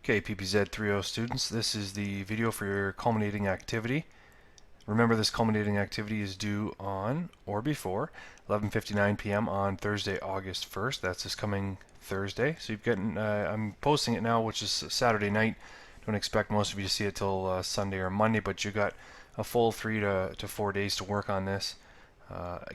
Okay, PPZ3O students, this is the video for your culminating activity. Remember, this culminating activity is due on or before 11:59 p.m. on Thursday, August 1st. That's this coming Thursday. So you've gotten, I'm posting it now, which is Saturday night. Don't expect most of you to see it till Sunday or Monday, but you got a full 3 to 4 days to work on this.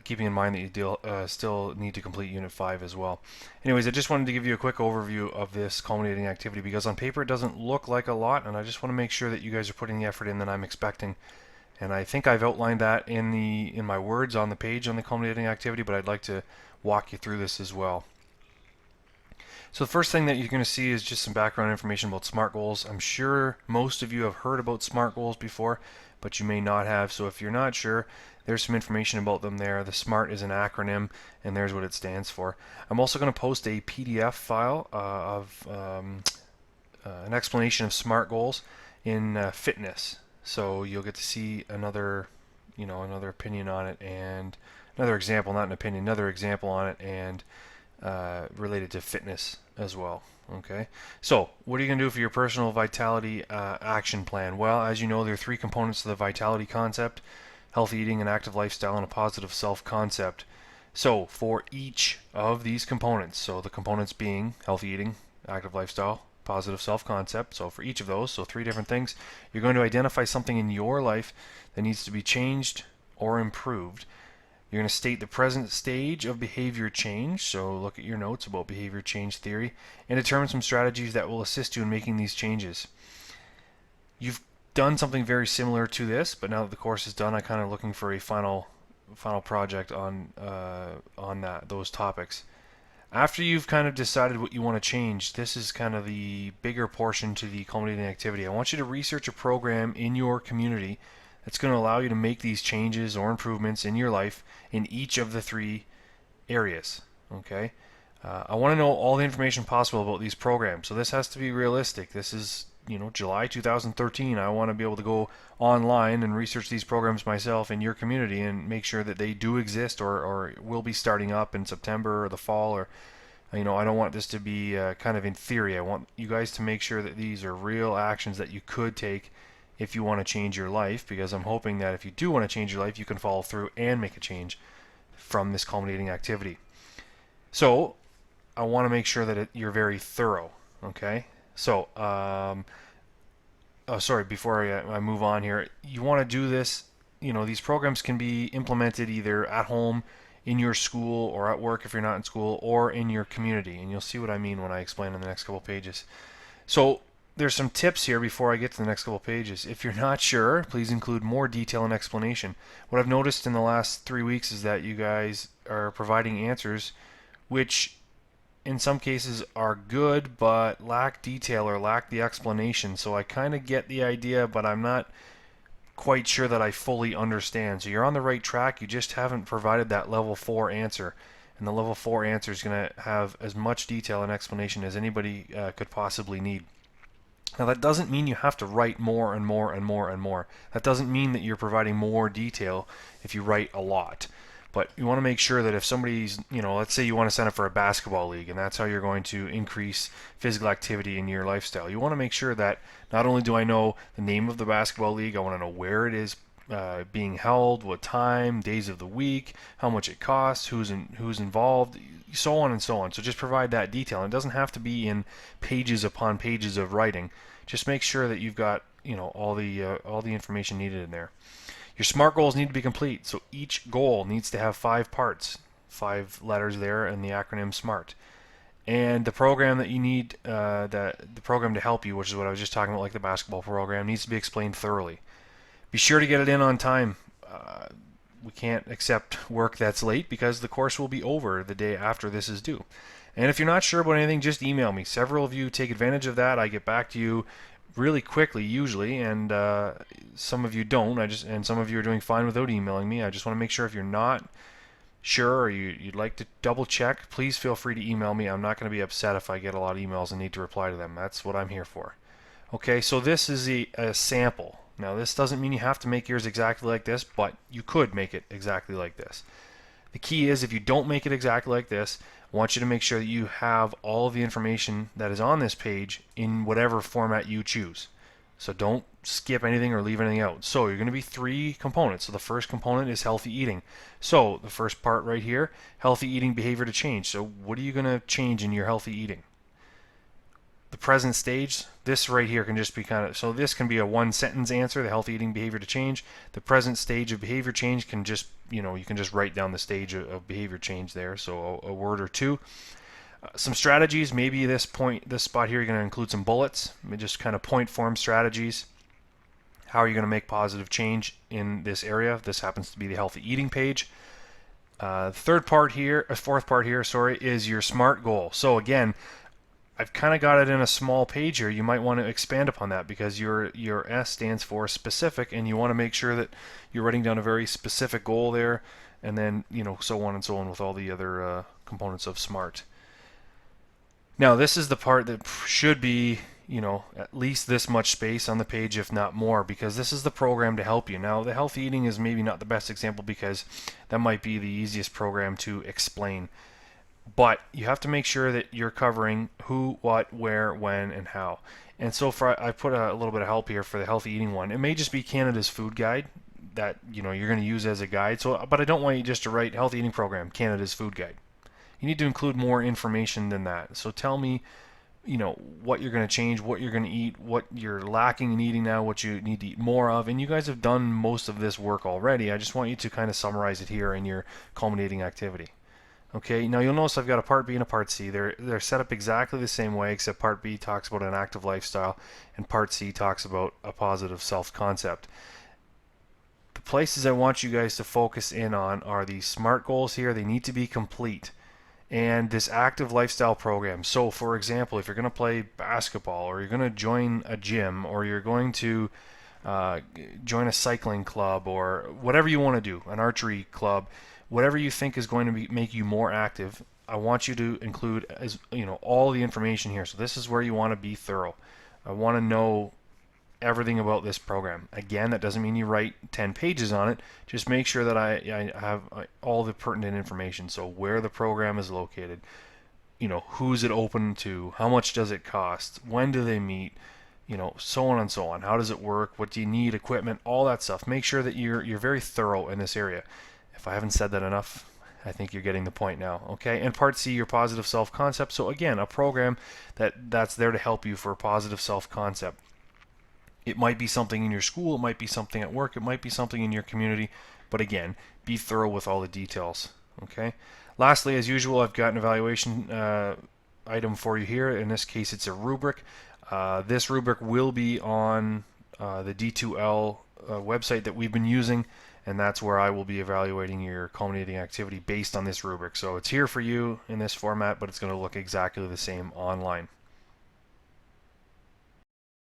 Keeping in mind that you still need to complete Unit 5 as well. Anyways, I just wanted to give you a quick overview of this culminating activity because on paper it doesn't look like a lot, and I just want to make sure that you guys are putting the effort in that I'm expecting. And I think I've outlined that in my words on the page on the culminating activity, but I'd like to walk you through this as well. So the first thing that you're going to see is just some background information about SMART goals. I'm sure most of you have heard about SMART goals before, but you may not have. So if you're not sure, there's some information about them there. The SMART is an acronym, and there's what it stands for. I'm also going to post a PDF file of an explanation of SMART goals in fitness. So you'll get to see another opinion on it, and another example, not an opinion, another example on it, and related to fitness as well. Okay, so what are you going to do for your personal vitality action plan? Well, as you know, there are three components to the vitality concept: healthy eating, an active lifestyle, and a positive self-concept. So for each of these components, so the components being healthy eating, active lifestyle, positive self-concept, so for each of those, so three different things, you're going to identify something in your life that needs to be changed or improved. You're going to state the present stage of behavior change, so look at your notes about behavior change theory, and determine some strategies that will assist you in making these changes. You've done something very similar to this, but now that the course is done, I'm kind of looking for a final project on those topics. After you've kind of decided what you want to change, this is kind of the bigger portion to the culminating activity. I want you to research a program in your community that's going to allow you to make these changes or improvements in your life in each of the three areas. Okay, I want to know all the information possible about these programs. So this has to be realistic. This is July 2013. I want to be able to go online and research these programs myself in your community and make sure that they do exist or will be starting up in September or the fall, or I don't want this to be kind of in theory. I want you guys to make sure that these are real actions that you could take if you want to change your life, because I'm hoping that if you do want to change your life, you can follow through and make a change from this culminating activity. So I want to make sure that you're very thorough. Okay, so before I move on here, you want to do this. These programs can be implemented either at home, in your school, or at work if you're not in school, or in your community, and you'll see what I mean when I explain in the next couple pages. So there's some tips here before I get to the next couple pages. If you're not sure, please include more detail and explanation. What I've noticed in the last 3 weeks is that you guys are providing answers which in some cases are good but lack detail or lack the explanation. So I kind of get the idea, but I'm not quite sure that I fully understand. So you're on the right track, you just haven't provided that level 4 answer. And the level 4 answer is going to have as much detail and explanation as anybody could possibly need. Now that doesn't mean you have to write more and more and more and more. That doesn't mean that you're providing more detail if you write a lot. But you want to make sure that if somebody's, let's say you want to sign up for a basketball league and that's how you're going to increase physical activity in your lifestyle. You want to make sure that not only do I know the name of the basketball league, I want to know where it is being held, what time, days of the week, how much it costs, who's involved, so on and so on. So just provide that detail. And it doesn't have to be in pages upon pages of writing. Just make sure that you've got all the information needed in there. Your SMART goals need to be complete. So each goal needs to have 5 parts, 5 letters there, and the acronym SMART. And the program that you need, the program to help you, which is what I was just talking about, like the basketball program, needs to be explained thoroughly. Be sure to get it in on time. We can't accept work that's late because the course will be over the day after this is due. And if you're not sure about anything, just email me. Several of you take advantage of that. I get back to you really quickly usually, and some of you don't. And some of you are doing fine without emailing me. I just want to make sure if you're not sure or you'd like to double check, please feel free to email me. I'm not going to be upset if I get a lot of emails and need to reply to them. That's what I'm here for. Okay, so this is a sample. Now this doesn't mean you have to make yours exactly like this, but you could make it exactly like this. The key is if you don't make it exactly like this, I want you to make sure that you have all of the information that is on this page in whatever format you choose. So don't skip anything or leave anything out. So you're going to be 3 components. So the first component is healthy eating. So the first part right here, healthy eating behavior to change. So what are you going to change in your healthy eating? The present stage, this right here can just be so this can be a 1-sentence answer, the healthy eating behavior to change. The present stage of behavior change can just, you can just write down the stage of behavior change there, so a word or 2. Some strategies, maybe this spot here, you're going to include some bullets, just kind of point form strategies. How are you going to make positive change in this area? This happens to be the healthy eating page. Fourth part here, is your SMART goal. So again, I've kind of got it in a small page here. You might want to expand upon that because your S stands for specific, and you want to make sure that you're writing down a very specific goal there, and then so on and so on with all the other components of SMART. Now this is the part that should be at least this much space on the page, if not more, because this is the program to help you. Now the healthy eating is maybe not the best example because that might be the easiest program to explain. But you have to make sure that you're covering who, what, where, when, and how. And so far, I put a little bit of help here for the healthy eating one. It may just be Canada's food guide that you're going to use as a guide. So, but I don't want you just to write healthy eating program, Canada's food guide. You need to include more information than that. So tell me, what you're going to change, what you're going to eat, what you're lacking in eating now, what you need to eat more of. And you guys have done most of this work already. I just want you to kind of summarize it here in your culminating activity. Okay, now you'll notice I've got a part B and a part C. They're set up exactly the same way, except part B talks about an active lifestyle and part C talks about a positive self-concept. The places I want you guys to focus in on are these SMART goals here. They need to be complete. And this active lifestyle program. So for example, if you're going to play basketball, or you're going to join a gym, or you're going to join a cycling club, or whatever you want to do, an archery club, whatever you think is going to make you more active, I want you to include all the information here. So this is where you want to be thorough. I want to know everything about this program. Again, that doesn't mean you write 10 pages on it. Just make sure that I have all the pertinent information. So where the program is located, who's it open to, how much does it cost, when do they meet, so on and so on. How does it work? What do you need? Equipment, all that stuff. Make sure that you're very thorough in this area. If I haven't said that enough, I think you're getting the point now. Okay, and part C, your positive self-concept. So again, a program that's there to help you for a positive self-concept. It might be something in your school, it might be something at work, it might be something in your community, but again, be thorough with all the details. Okay. Lastly, as usual, I've got an evaluation item for you here. In this case, it's a rubric. This rubric will be on the D2L website that we've been using, and that's where I will be evaluating your culminating activity based on this rubric. So it's here for you in this format, but it's going to look exactly the same online.